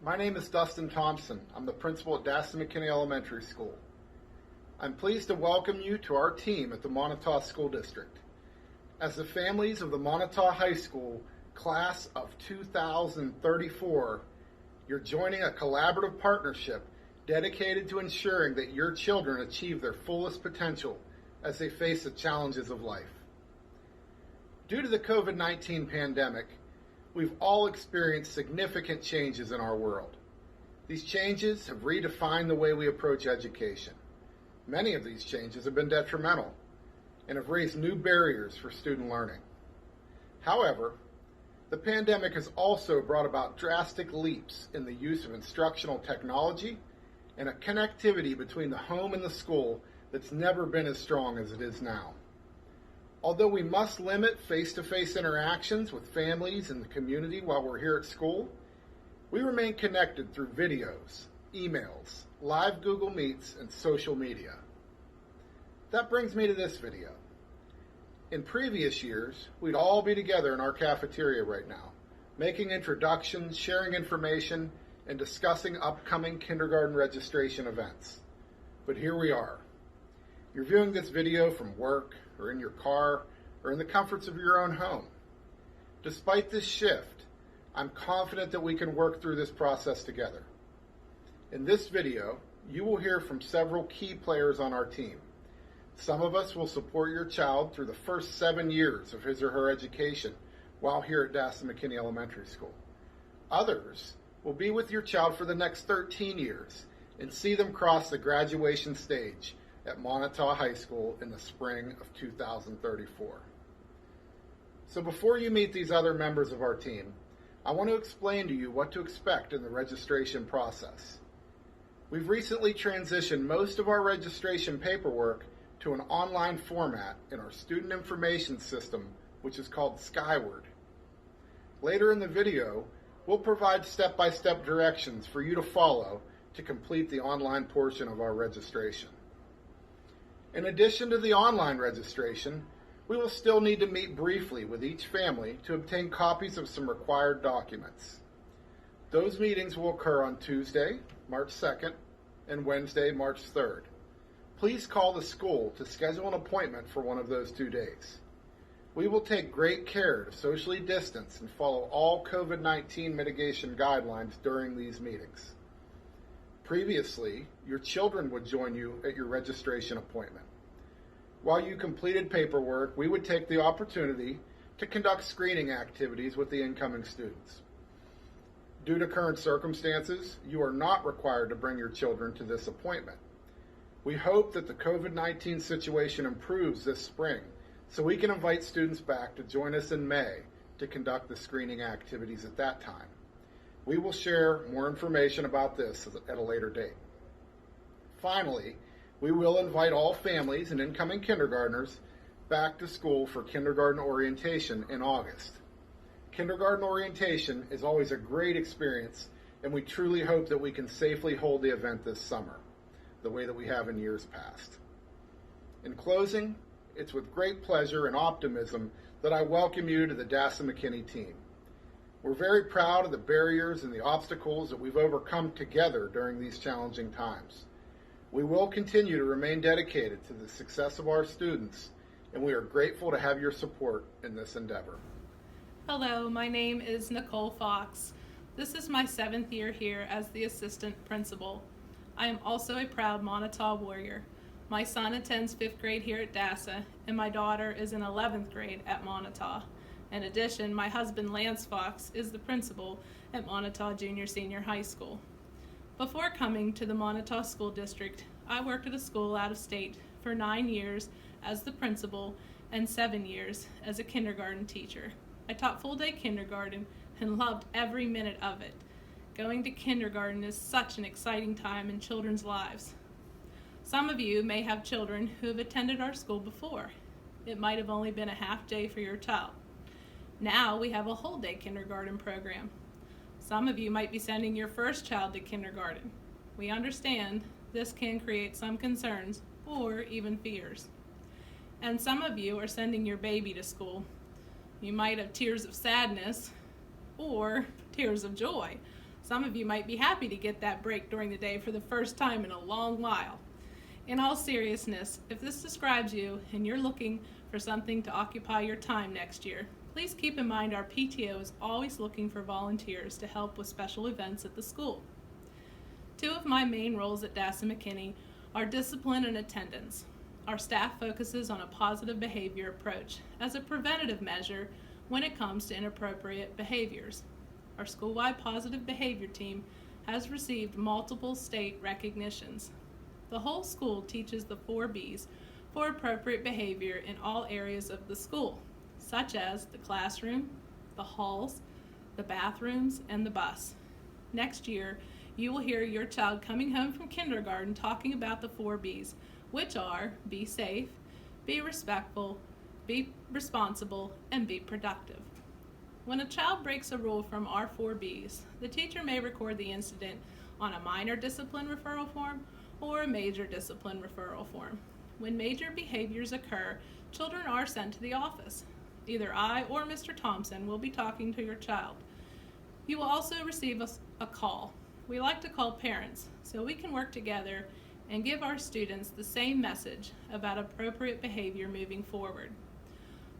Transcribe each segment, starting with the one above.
My name is Dustin Thompson. I'm the principal at Dustin McKinney Elementary School. I'm pleased to welcome you to our team at the Montauk School District. As the families of the Montauk High School class of 2034, you're joining a collaborative partnership dedicated to ensuring that your children achieve their fullest potential as they face the challenges of life. Due to the COVID-19 pandemic, we've all experienced significant changes in our world. These changes have redefined the way we approach education. Many of these changes have been detrimental and have raised new barriers for student learning. However, the pandemic has also brought about drastic leaps in the use of instructional technology and a connectivity between the home and the school that's never been as strong as it is now. Although we must limit face-to-face interactions with families and the community while we're here at school, we remain connected through videos, emails, live Google Meets, and social media. That brings me to this video. In previous years, we'd all be together in our cafeteria right now, making introductions, sharing information, and discussing upcoming kindergarten registration events. But here we are. You're viewing this video from work, or in your car, or in the comforts of your own home. Despite this shift, I'm confident that we can work through this process together. In this video, you will hear from several key players on our team. Some of us will support your child through the first 7 years of his or her education while here at Dustin McKinney Elementary School. Others will be with your child for the next 13 years and see them cross the graduation stage at Montauk High School in the spring of 2034. So before you meet these other members of our team, I want to explain to you what to expect in the registration process. We've recently transitioned most of our registration paperwork to an online format in our student information system, which is called Skyward. Later in the video, we'll provide step-by-step directions for you to follow to complete the online portion of our registration. In addition to the online registration, we will still need to meet briefly with each family to obtain copies of some required documents. Those meetings will occur on Tuesday, March 2nd, and Wednesday, March 3rd. Please call the school to schedule an appointment for one of those 2 days. We will take great care to socially distance and follow all COVID-19 mitigation guidelines during these meetings. Previously, your children would join you at your registration appointment. While you completed paperwork, we would take the opportunity to conduct screening activities with the incoming students. Due to current circumstances, you are not required to bring your children to this appointment. We hope that the COVID-19 situation improves this spring so we can invite students back to join us in May to conduct the screening activities at that time. We will share more information about this at a later date. Finally, we will invite all families and incoming kindergartners back to school for kindergarten orientation in August. Kindergarten orientation is always a great experience, and we truly hope that we can safely hold the event this summer, the way that we have in years past. In closing, it's with great pleasure and optimism that I welcome you to the Dustin McKinney team. We're very proud of the barriers and the obstacles that we've overcome together during these challenging times. We will continue to remain dedicated to the success of our students, and we are grateful to have your support in this endeavor. Hello, my name is Nicole Fox. This is my 7th year here as the assistant principal. I am also a proud Montauk warrior. My son attends 5th grade here at DASA, and my daughter is in 11th grade at Montauk. In addition, my husband Lance Fox is the principal at Montauk Junior Senior High School. Before coming to the Montauk School District, I worked at a school out of state for 9 years as the principal and 7 years as a kindergarten teacher. I taught full-day kindergarten and loved every minute of it. Going to kindergarten is such an exciting time in children's lives. Some of you may have children who have attended our school before. It might have only been a half day for your child. Now we have a whole day kindergarten program. Some of you might be sending your first child to kindergarten. We understand this can create some concerns or even fears. And some of you are sending your baby to school. You might have tears of sadness or tears of joy. Some of you might be happy to get that break during the day for the first time in a long while. In all seriousness, if this describes you and you're looking for something to occupy your time next year, please keep in mind our PTO is always looking for volunteers to help with special events at the school. Two of my main roles at Dustin McKinney are discipline and attendance. Our staff focuses on a positive behavior approach as a preventative measure when it comes to inappropriate behaviors. Our school-wide positive behavior team has received multiple state recognitions. The whole school teaches the 4 B's for appropriate behavior in all areas of the school, such as the classroom, the halls, the bathrooms, and the bus. Next year, you will hear your child coming home from kindergarten talking about the 4 B's, which are be safe, be respectful, be responsible, and be productive. When a child breaks a rule from our 4 B's, the teacher may record the incident on a minor discipline referral form or a major discipline referral form. When major behaviors occur, children are sent to the office. Either I or Mr. Thompson will be talking to your child. You will also receive a call. We like to call parents so we can work together and give our students the same message about appropriate behavior moving forward.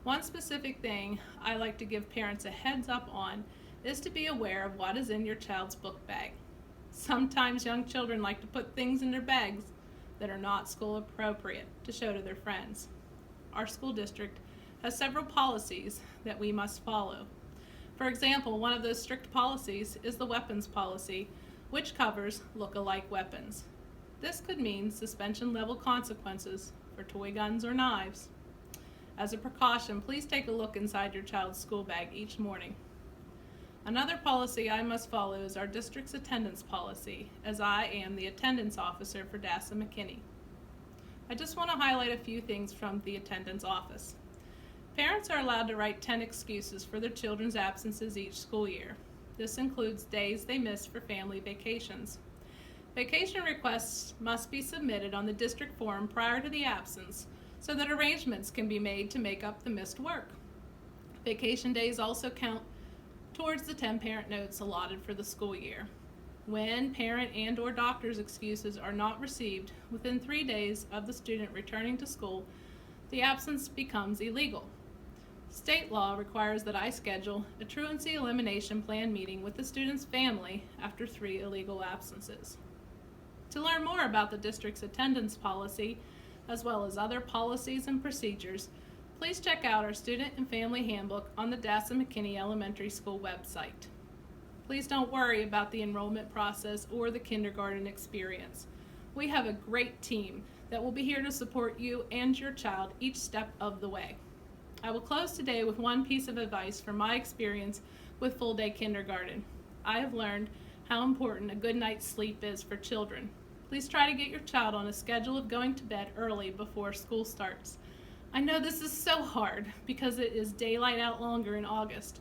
One specific thing I like to give parents a heads up on is to be aware of what is in your child's book bag. Sometimes young children like to put things in their bags that are not school appropriate to show to their friends. Our school district has several policies that we must follow. For example, one of those strict policies is the weapons policy, which covers look-alike weapons. This could mean suspension-level consequences for toy guns or knives. As a precaution, please take a look inside your child's school bag each morning. Another policy I must follow is our district's attendance policy, as I am the attendance officer for Dustin McKinney. I just want to highlight a few things from the attendance office. Parents are allowed to write 10 excuses for their children's absences each school year. This includes days they miss for family vacations. Vacation requests must be submitted on the district form prior to the absence so that arrangements can be made to make up the missed work. Vacation days also count towards the 10 parent notes allotted for the school year. When parent and/or doctor's excuses are not received within 3 days of the student returning to school, the absence becomes illegal. State law requires that I schedule a truancy elimination plan meeting with the student's family after 3 illegal absences. To learn more about the district's attendance policy, as well as other policies and procedures, please check out our Student and Family Handbook on the Dustin McKinney Elementary School website. Please don't worry about the enrollment process or the kindergarten experience. We have a great team that will be here to support you and your child each step of the way. I will close today with one piece of advice from my experience with full-day kindergarten. I have learned how important a good night's sleep is for children. Please try to get your child on a schedule of going to bed early before school starts. I know this is so hard because it is daylight out longer in August,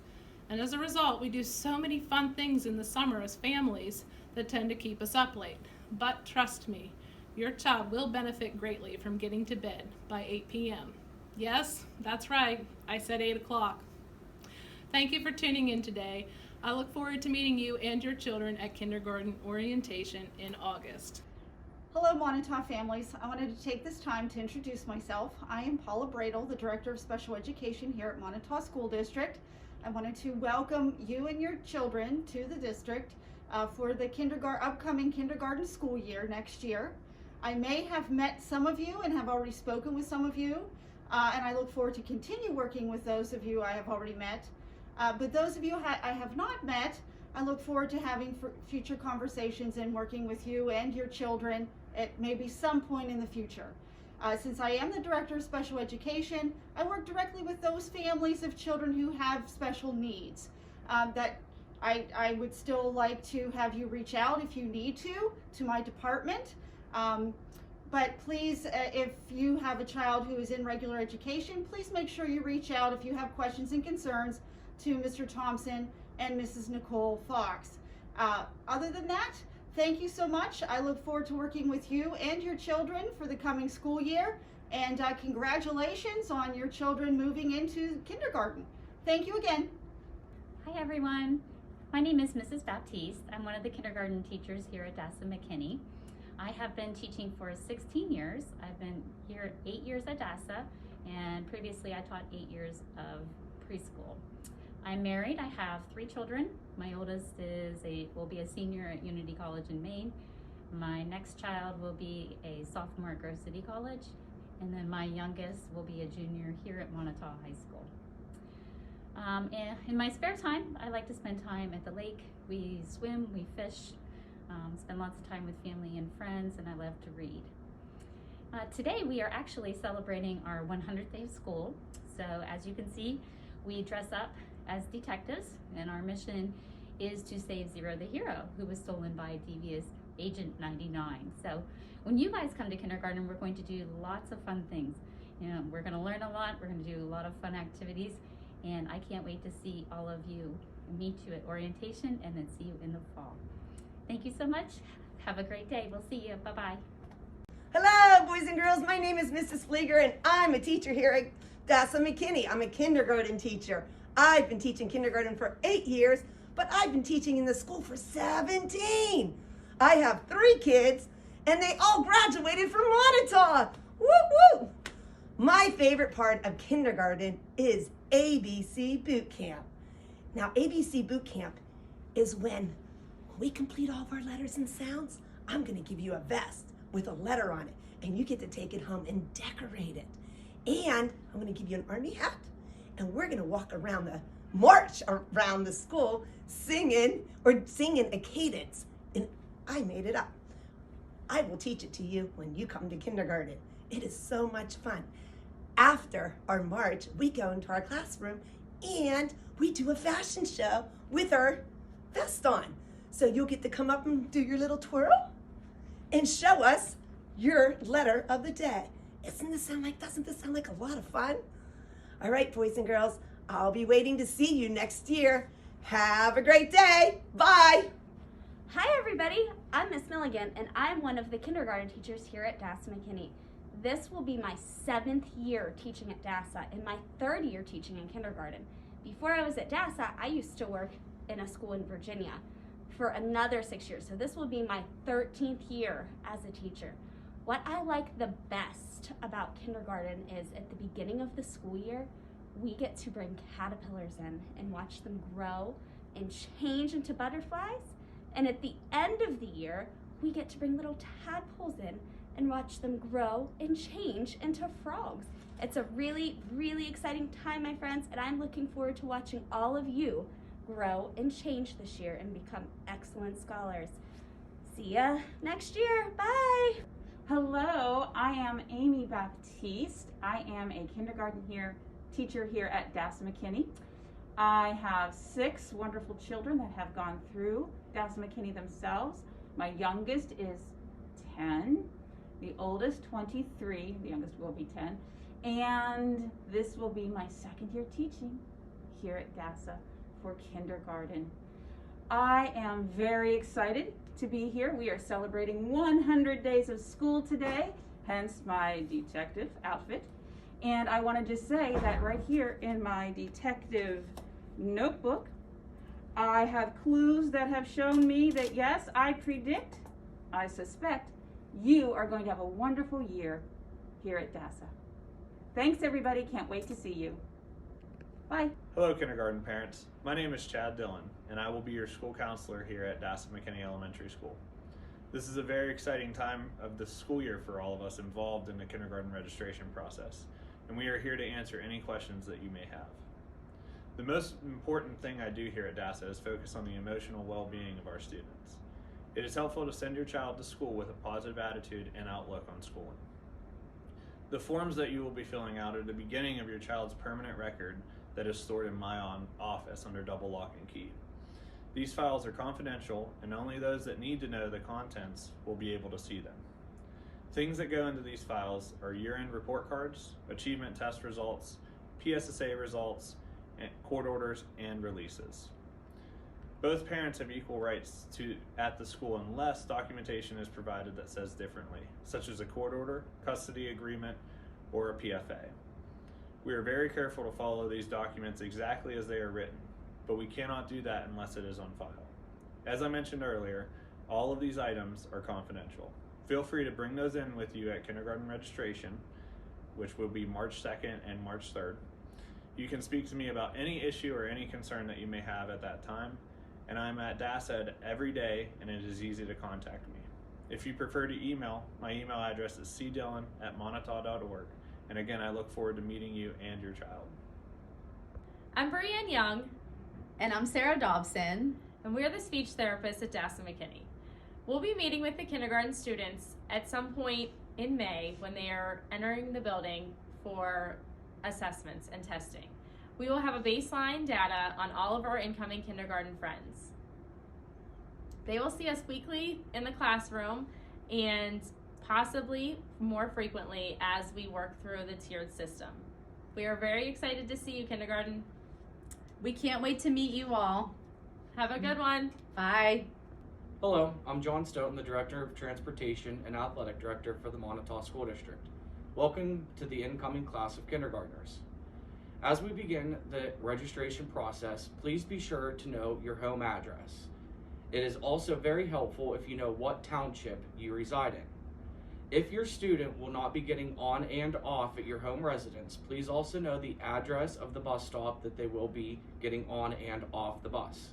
and as a result, we do so many fun things in the summer as families that tend to keep us up late. But trust me, your child will benefit greatly from getting to bed by 8 p.m. Yes, that's right, I said 8 o'clock. Thank you for tuning in today. I look forward to meeting you and your children at kindergarten orientation in August. Hello, Montauk families. I wanted to take this time to introduce myself. I am Paula Bredl, the Director of Special Education here at Montauk School District. I wanted to welcome you and your children to the district for the upcoming kindergarten school year next year. I may have met some of you and have already spoken with some of you, and I look forward to continue working with those of you I have already met. But those of you I have not met, I look forward to having future conversations and working with you and your children at maybe some point in the future. Since I am the Director of Special Education, I work directly with those families of children who have special needs. That I would still like to have you reach out if you need to my department. But please, if you have a child who is in regular education, please make sure you reach out if you have questions and concerns to Mr. Thompson and Mrs. Nicole Fox. Other than that, thank you so much. I look forward to working with you and your children for the coming school year. And congratulations on your children moving into kindergarten. Thank you again. Hi everyone, My name is Mrs. Baptiste. I'm one of the kindergarten teachers here at DASA McKinney. I have been teaching for 16 years. I've been here 8 years at DASA, and previously I taught 8 years of preschool. I'm married. I have 3 children. My oldest will be a senior at Unity College in Maine. My next child will be a sophomore at Grove City College, and then my youngest will be a junior here at Montauk High School. In my spare time, I like to spend time at the lake. We swim, we fish, spend lots of time with family and friends, and I love to read. Today we are actually celebrating our 100th day of school. So as you can see, we dress up as detectives, and our mission is to save Zero the hero, who was stolen by devious Agent 99. So when you guys come to kindergarten, we're going to do lots of fun things. We're going to learn a lot, we're going to do a lot of fun activities, and I can't wait to see all of you, meet you at orientation, and then see you in the fall. Thank you so much. Have a great day. We'll see you. Bye-bye. Hello, boys and girls. My name is Mrs. Flieger, and I'm a teacher here at DASA McKinney. I'm a kindergarten teacher. I've been teaching kindergarten for 8 years, but I've been teaching in the school for 17. I have 3 kids, and they all graduated from Montauk. Woo woo! My favorite part of kindergarten is ABC Boot Camp. Now, ABC Boot Camp is when we complete all of our letters and sounds. I'm going to give you a vest with a letter on it, and you get to take it home and decorate it. And I'm going to give you an army hat, and we're going to walk around march around the school singing a cadence. And I made it up. I will teach it to you when you come to kindergarten. It is so much fun. After our march, we go into our classroom and we do a fashion show with our vest on. So you'll get to come up and do your little twirl and show us your letter of the day. Doesn't this sound like a lot of fun? All right, boys and girls, I'll be waiting to see you next year. Have a great day. Bye. Hi everybody, I'm Miss Milligan, and I'm one of the kindergarten teachers here at DASA McKinney. This will be my 7th year teaching at DASA and my 3rd year teaching in kindergarten. Before I was at DASA, I used to work in a school in Virginia for another 6 years, so this will be my 13th year as a teacher. What I like the best about kindergarten is at the beginning of the school year, we get to bring caterpillars in and watch them grow and change into butterflies. And at the end of the year, we get to bring little tadpoles in and watch them grow and change into frogs. It's a really, really exciting time, my friends, and I'm looking forward to watching all of you grow and change this year and become excellent scholars. See ya next year. Bye. Hello, I am Amy Baptiste. I am a kindergarten teacher here at DASA McKinney. I have 6 wonderful children that have gone through DASA McKinney themselves. My youngest is 10, the oldest 23, the youngest will be 10, and this will be my 2nd year teaching here at DASA for kindergarten. I am very excited to be here. We are celebrating 100 days of school today, hence my detective outfit. And I want to just say that right here in my detective notebook, I have clues that have shown me that yes, I suspect you are going to have a wonderful year here at DASA. Thanks everybody, can't wait to see you. Bye. Hello kindergarten parents, my name is Chad Dillon and I will be your school counselor here at DASA McKinney Elementary School. This is a very exciting time of the school year for all of us involved in the kindergarten registration process, and we are here to answer any questions that you may have. The most important thing I do here at DASA is focus on the emotional well-being of our students. It is helpful to send your child to school with a positive attitude and outlook on schooling. The forms that you will be filling out are the beginning of your child's permanent record that is stored in my office under double lock and key. These files are confidential, and only those that need to know the contents will be able to see them. Things that go into these files are year-end report cards, achievement test results, PSSA results, court orders, and releases. Both parents have equal rights at the school unless documentation is provided that says differently, such as a court order, custody agreement, or a PFA. We are very careful to follow these documents exactly as they are written. but we cannot do that unless it is on file. As I mentioned earlier, all of these items are confidential. Feel free to bring those in with you at kindergarten registration, which will be March 2nd and March 3rd. You can speak to me about any issue or any concern that you may have at that time, and I'm at DASED every day, and it is easy to contact me. If you prefer to email, my email address is cdillon@monitaw.org, and again, I look forward to meeting you and your child. I'm Brianne Young. And I'm Sarah Dobson. And we're the speech therapists at Dustin McKinney. We'll be meeting with the kindergarten students at some point in May when they are entering the building for assessments and testing. We will have a baseline data on all of our incoming kindergarten friends. They will see us weekly in the classroom and possibly more frequently as we work through the tiered system. We are very excited to see you, kindergarten. We can't wait to meet you all. Have a good one. Bye. Hello, I'm John Stoughton, the Director of Transportation and Athletic Director for the Monitaw School District. Welcome to the incoming class of kindergartners. As we begin the registration process, please be sure to know your home address. It is also very helpful if you know what township you reside in. If your student will not be getting on and off at your home residence, please also know the address of the bus stop that they will be getting on and off the bus.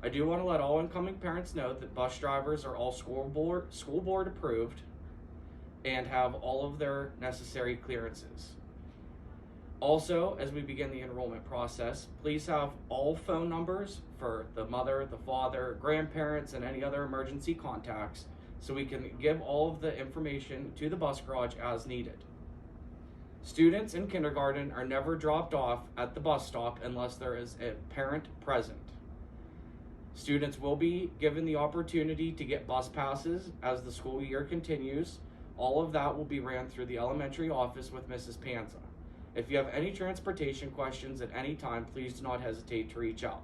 I do want to let all incoming parents know that bus drivers are all school board approved and have all of their necessary clearances. Also, as we begin the enrollment process, please have all phone numbers for the mother, the father, grandparents, and any other emergency contacts so we can give all of the information to the bus garage as needed. Students in kindergarten are never dropped off at the bus stop unless there is a parent present. Students will be given the opportunity to get bus passes as the school year continues. All of that will be ran through the elementary office with Mrs. Panza. If you have any transportation questions at any time, please do not hesitate to reach out.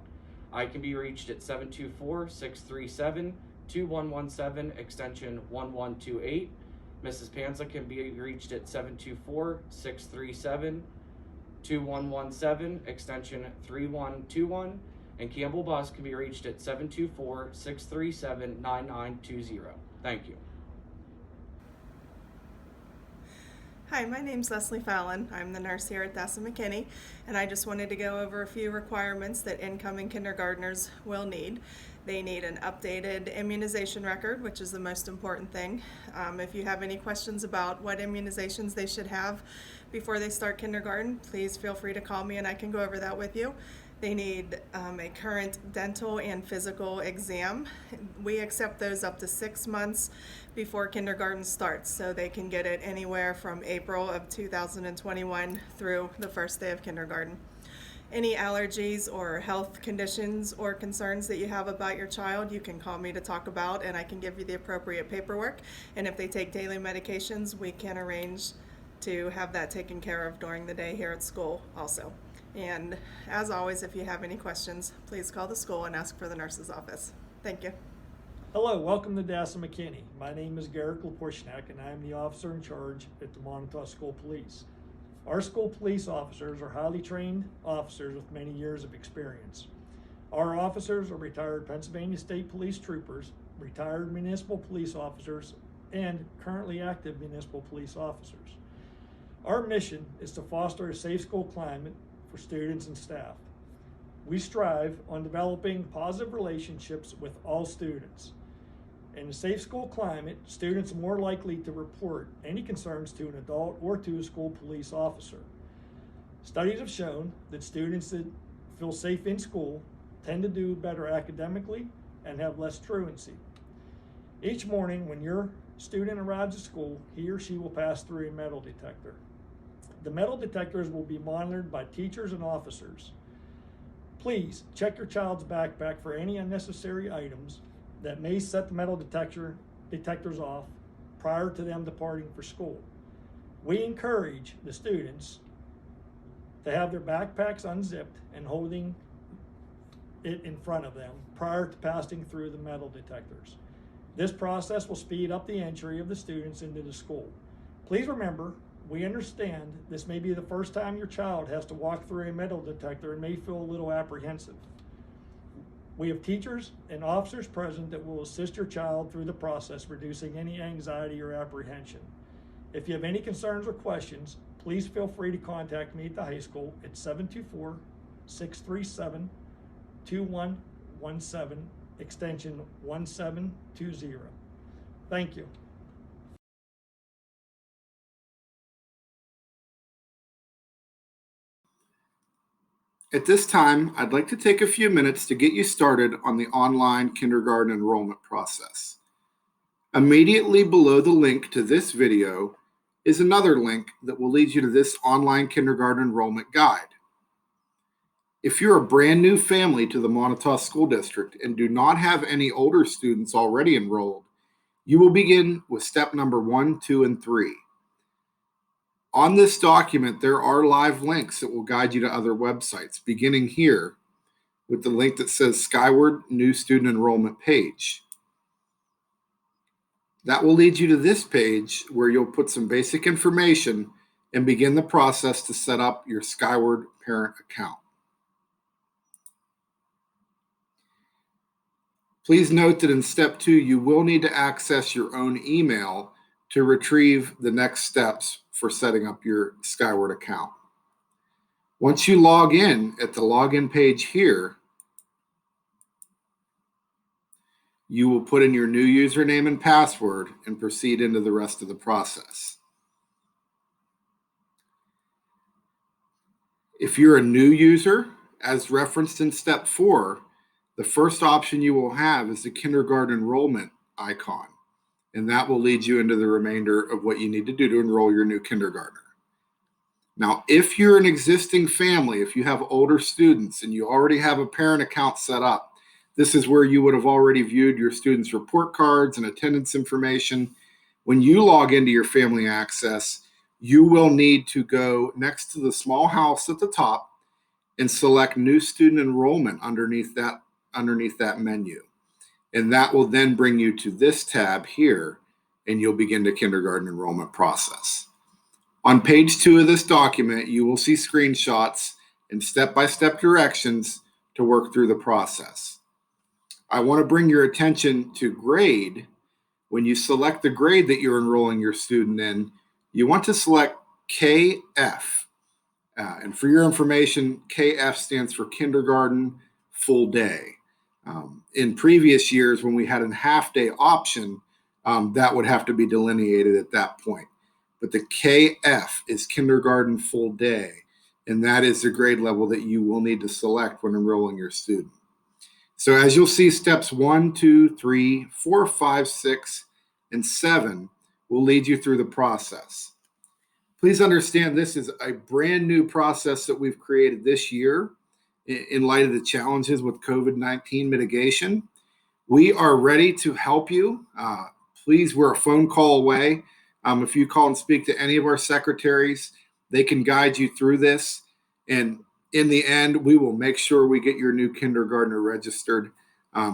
I can be reached at 724-637-2117, extension 1128. Mrs. Panza can be reached at 724-637-2117, extension 3121. And Campbell Bus can be reached at 724-637-9920. Thank you. Hi, my name's Leslie Fallon. I'm the nurse here at Dustin McKinney, and I just wanted to go over a few requirements that incoming kindergartners will need. They need an updated immunization record, which is the most important thing. If you have any questions about what immunizations they should have before they start kindergarten, please feel free to call me and I can go over that with you. They need a current dental and physical exam. We accept those up to 6 months before kindergarten starts, so they can get it anywhere from April of 2021 through the first day of kindergarten. Any allergies or health conditions or concerns that you have about your child, you can call me to talk about, and I can give you the appropriate paperwork. And if they take daily medications, we can arrange to have that taken care of during the day here at school also. And as always, if you have any questions, please call the school and ask for the nurse's office. Thank you. Hello, welcome to Dustin McKinney. My name is Garrick, Lapusnak, and I am the officer in charge at the Monitaw School Police. Our school police officers are highly trained officers with many years of experience. Our officers are retired Pennsylvania State Police troopers, retired municipal police officers, and currently active municipal police officers. Our mission is to foster a safe school climate for students and staff. We strive on developing positive relationships with all students. In a safe school climate, students are more likely to report any concerns to an adult or to a school police officer. Studies have shown that students that feel safe in school tend to do better academically and have less truancy. Each morning when your student arrives at school, he or she will pass through a metal detector. The metal detectors will be monitored by teachers and officers. Please check your child's backpack for any unnecessary items that may set the metal detectors off prior to them departing for school. We encourage the students to have their backpacks unzipped and holding it in front of them prior to passing through the metal detectors. This process will speed up the entry of the students into the school. Please remember, We understand this may be the first time your child has to walk through a metal detector and may feel a little apprehensive. We have teachers and officers present that will assist your child through the process, reducing any anxiety or apprehension. If you have any concerns or questions, please feel free to contact me at the high school at 724-637-2117, extension 1720. Thank you. At this time, I'd like to take a few minutes to get you started on the online kindergarten enrollment process. Immediately below the link to this video is another link that will lead you to this online kindergarten enrollment guide. If you're a brand new family to the Montauk School District and do not have any older students already enrolled, you will begin with step number 1, 2, and 3. On this document, there are live links that will guide you to other websites, beginning here with the link that says Skyward New Student Enrollment Page. That will lead you to this page where you'll put some basic information and begin the process to set up your Skyward parent account. Please note that in step 2, you will need to access your own email to retrieve the next steps for setting up your Skyward account. Once you log in at the login page here, you will put in your new username and password and proceed into the rest of the process. If you're a new user, as referenced in step 4, the first option you will have is the kindergarten enrollment icon, and that will lead you into the remainder of what you need to do to enroll your new kindergartner. Now, if you're an existing family, if you have older students and you already have a parent account set up, this is where you would have already viewed your students' report cards and attendance information. When you log into your family access, you will need to go next to the small house at the top and select New Student Enrollment underneath that menu. And that will then bring you to this tab here, and you'll begin the kindergarten enrollment process. On page 2 of this document, you will see screenshots and step-by-step directions to work through the process. I want to bring your attention to grade. When you select the grade that you're enrolling your student in, you want to select KF. And for your information, KF stands for Kindergarten Full Day. In previous years, when we had a half-day option, that would have to be delineated at that point. But the KF is Kindergarten Full Day, and that is the grade level that you will need to select when enrolling your student. So as you'll see, steps 1, 2, 3, 4, 5, 6, and 7 will lead you through the process. Please understand this is a brand new process that we've created this year in light of the challenges with COVID-19 mitigation. We are ready to help you. Please, we're a phone call away. If you call and speak to any of our secretaries, they can guide you through this. And in the end, we will make sure we get your new kindergartner registered.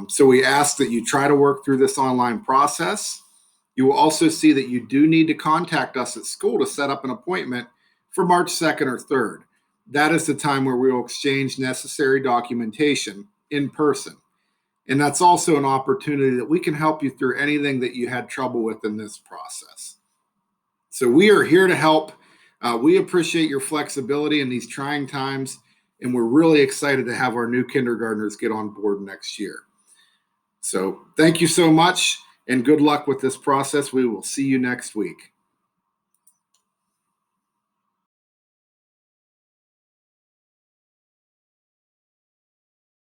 So we ask that you try to work through this online process. You will also see that you do need to contact us at school to set up an appointment for March 2nd or 3rd. That is the time where we will exchange necessary documentation in person. And that's also an opportunity that we can help you through anything that you had trouble with in this process. So we are here to help. We appreciate your flexibility in these trying times, and we're really excited to have our new kindergartners get on board next year. So thank you so much, and good luck with this process. We will see you next week.